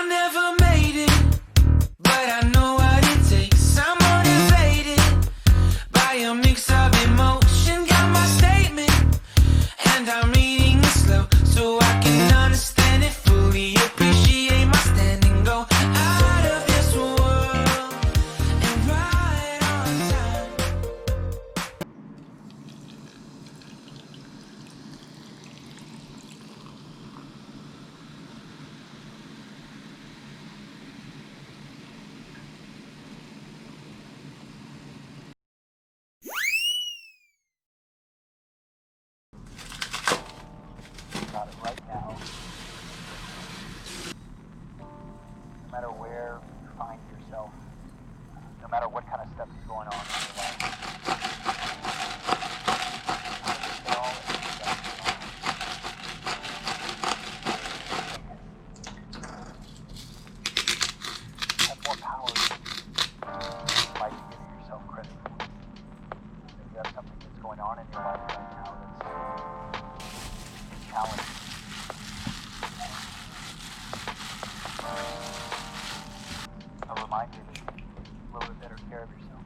I never made it, but I know what it takes. I'm motivated by a mix of emotion. Got my statement, and I'm reading it slow so I can understand it fully. Appreciate my standing, go out of this world and right on time. About it right now. No matter where you find yourself, no matter what kind of stuff is going on in your life. It all is have more power than you might be giving yourself credit for. If you have something that's going on in your life right now that's challenging. A reminder to take a little bit better care of yourself.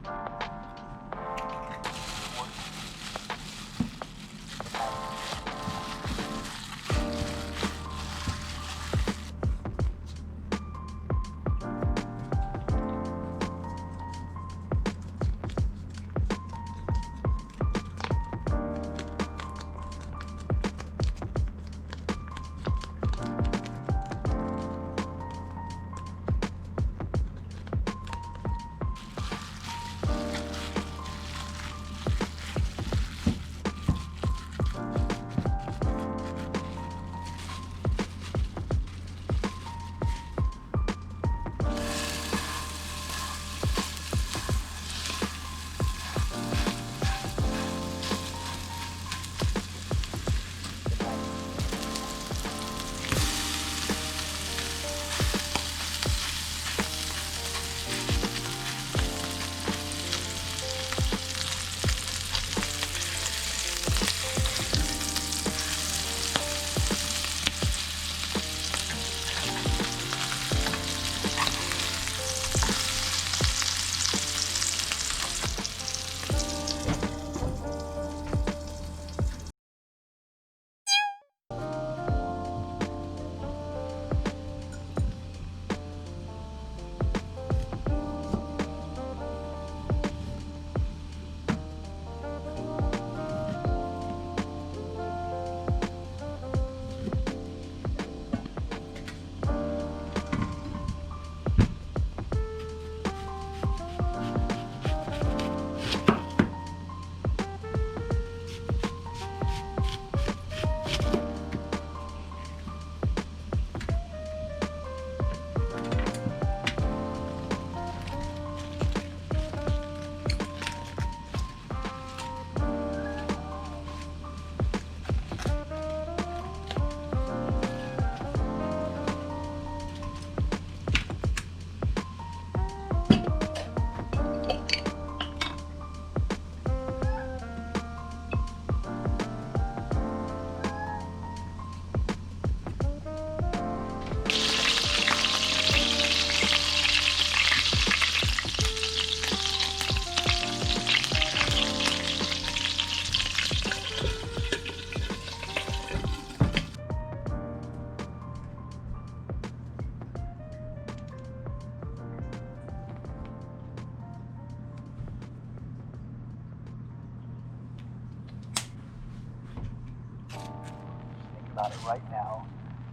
About it right now,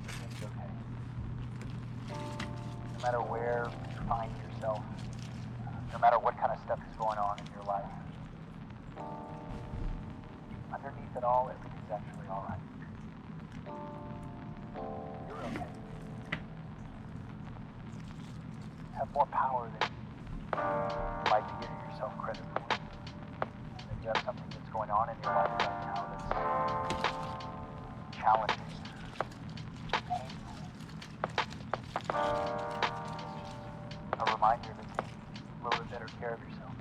everything's okay. No matter where you find yourself, no matter what kind of stuff is going on in your life, underneath it all, everything's actually all right. You're okay. You have more power than you might be giving yourself credit for. If you have something that's going on in your life right now that's challenging, painful, a reminder to take a little bit better care of yourself.